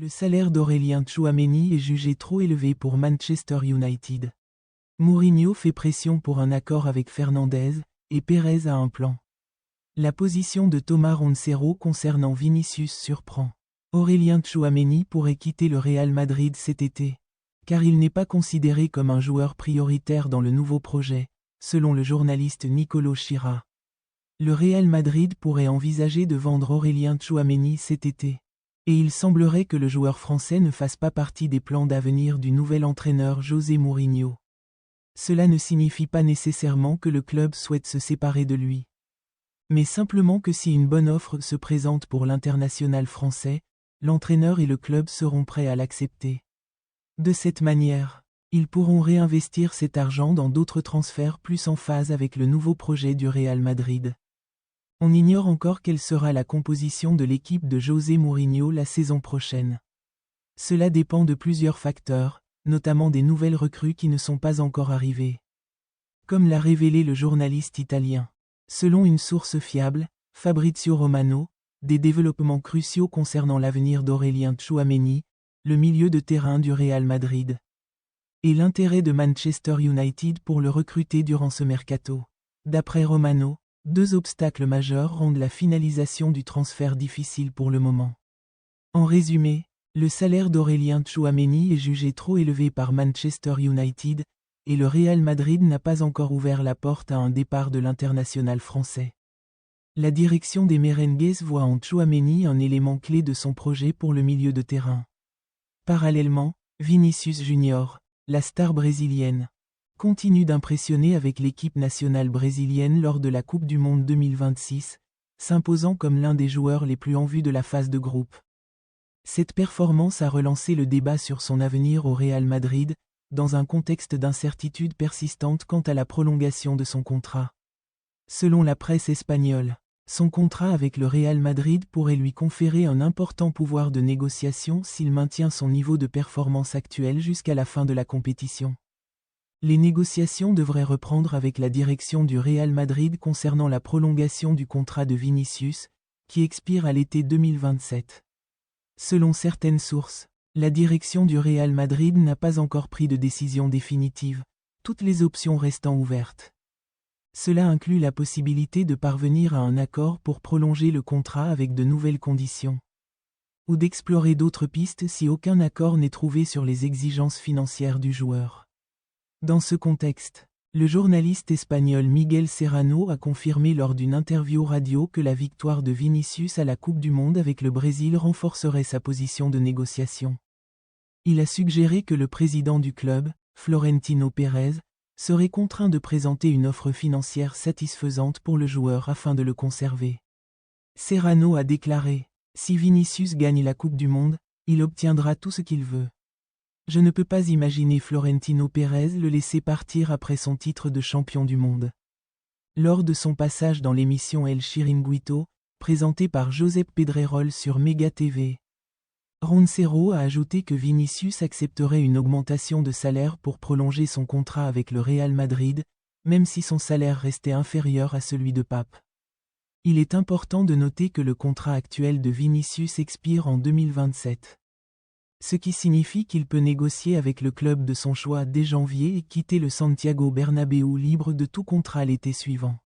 Le salaire d'Aurélien Tchouaméni est jugé trop élevé pour Manchester United. Mourinho fait pression pour un accord avec Fernandes, et Pérez a un plan. La position de Thomas Roncero concernant Vinicius surprend. Aurélien Tchouaméni pourrait quitter le Real Madrid cet été, car il n'est pas considéré comme un joueur prioritaire dans le nouveau projet, selon le journaliste Nicolo Schira. Le Real Madrid pourrait envisager de vendre Aurélien Tchouaméni cet été. Et il semblerait que le joueur français ne fasse pas partie des plans d'avenir du nouvel entraîneur José Mourinho. Cela ne signifie pas nécessairement que le club souhaite se séparer de lui, mais simplement que si une bonne offre se présente pour l'international français, l'entraîneur et le club seront prêts à l'accepter. De cette manière, ils pourront réinvestir cet argent dans d'autres transferts plus en phase avec le nouveau projet du Real Madrid. On ignore encore quelle sera la composition de l'équipe de José Mourinho la saison prochaine. Cela dépend de plusieurs facteurs, notamment des nouvelles recrues qui ne sont pas encore arrivées. Comme l'a révélé le journaliste italien. Selon une source fiable, Fabrizio Romano, des développements cruciaux concernant l'avenir d'Aurélien Tchouaméni, le milieu de terrain du Real Madrid, et l'intérêt de Manchester United pour le recruter durant ce mercato. D'après Romano, deux obstacles majeurs rendent la finalisation du transfert difficile pour le moment. En résumé, le salaire d'Aurélien Tchouaméni est jugé trop élevé par Manchester United, et le Real Madrid n'a pas encore ouvert la porte à un départ de l'international français. La direction des Merengues voit en Tchouaméni un élément clé de son projet pour le milieu de terrain. Parallèlement, Vinicius Junior, la star brésilienne, continue d'impressionner avec l'équipe nationale brésilienne lors de la Coupe du Monde 2026, s'imposant comme l'un des joueurs les plus en vue de la phase de groupe. Cette performance a relancé le débat sur son avenir au Real Madrid, dans un contexte d'incertitude persistante quant à la prolongation de son contrat. Selon la presse espagnole, son contrat avec le Real Madrid pourrait lui conférer un important pouvoir de négociation s'il maintient son niveau de performance actuel jusqu'à la fin de la compétition. Les négociations devraient reprendre avec la direction du Real Madrid concernant la prolongation du contrat de Vinicius, qui expire à l'été 2027. Selon certaines sources, la direction du Real Madrid n'a pas encore pris de décision définitive, toutes les options restant ouvertes. Cela inclut la possibilité de parvenir à un accord pour prolonger le contrat avec de nouvelles conditions, ou d'explorer d'autres pistes si aucun accord n'est trouvé sur les exigences financières du joueur. Dans ce contexte, le journaliste espagnol Miguel Serrano a confirmé lors d'une interview radio que la victoire de Vinicius à la Coupe du Monde avec le Brésil renforcerait sa position de négociation. Il a suggéré que le président du club, Florentino Pérez, serait contraint de présenter une offre financière satisfaisante pour le joueur afin de le conserver. Serrano a déclaré : « Si Vinicius gagne la Coupe du Monde, il obtiendra tout ce qu'il veut. Je ne peux pas imaginer Florentino Pérez le laisser partir après son titre de champion du monde. » Lors de son passage dans l'émission El Chiringuito, présentée par Josep Pedrerol sur Mega TV, Roncero a ajouté que Vinicius accepterait une augmentation de salaire pour prolonger son contrat avec le Real Madrid, même si son salaire restait inférieur à celui de Pape. Il est important de noter que le contrat actuel de Vinicius expire en 2027. Ce qui signifie qu'il peut négocier avec le club de son choix dès janvier et quitter le Santiago Bernabéu libre de tout contrat l'été suivant.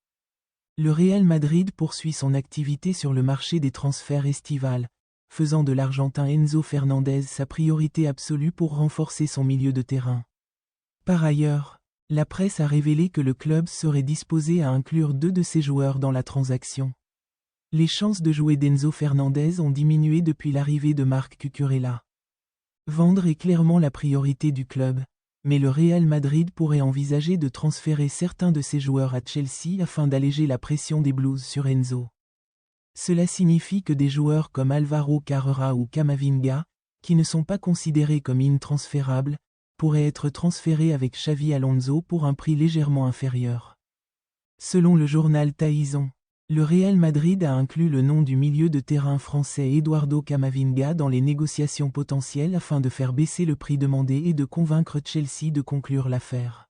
Le Real Madrid poursuit son activité sur le marché des transferts estivales, faisant de l'Argentin Enzo Fernandez sa priorité absolue pour renforcer son milieu de terrain. Par ailleurs, la presse a révélé que le club serait disposé à inclure 2 de ses joueurs dans la transaction. Les chances de jouer d'Enzo Fernandez ont diminué depuis l'arrivée de Marc Cucurella. Vendre est clairement la priorité du club, mais le Real Madrid pourrait envisager de transférer certains de ses joueurs à Chelsea afin d'alléger la pression des Blues sur Enzo. Cela signifie que des joueurs comme Alvaro Carrera ou Camavinga, qui ne sont pas considérés comme intransférables, pourraient être transférés avec Xavi Alonso pour un prix légèrement inférieur. Selon le journal Taizon, le Real Madrid a inclus le nom du milieu de terrain français Eduardo Camavinga dans les négociations potentielles afin de faire baisser le prix demandé et de convaincre Chelsea de conclure l'affaire.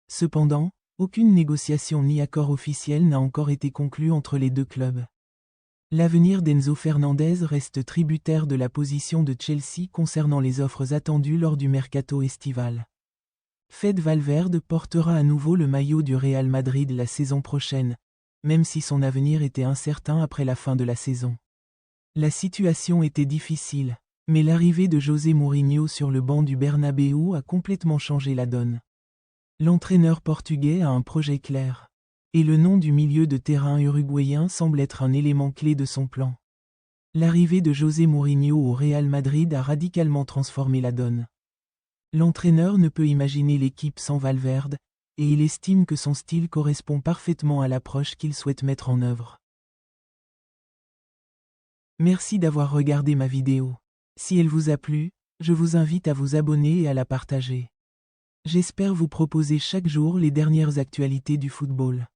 Cependant, aucune négociation ni accord officiel n'a encore été conclu entre les deux clubs. L'avenir d'Enzo Fernandez reste tributaire de la position de Chelsea concernant les offres attendues lors du mercato estival. Fede Valverde portera à nouveau le maillot du Real Madrid la saison prochaine, même si son avenir était incertain après la fin de la saison. La situation était difficile, mais l'arrivée de José Mourinho sur le banc du Bernabéu a complètement changé la donne. L'entraîneur portugais a un projet clair, et le nom du milieu de terrain uruguayen semble être un élément clé de son plan. L'arrivée de José Mourinho au Real Madrid a radicalement transformé la donne. L'entraîneur ne peut imaginer l'équipe sans Valverde, et il estime que son style correspond parfaitement à l'approche qu'il souhaite mettre en œuvre. Merci d'avoir regardé ma vidéo. Si elle vous a plu, je vous invite à vous abonner et à la partager. J'espère vous proposer chaque jour les dernières actualités du football.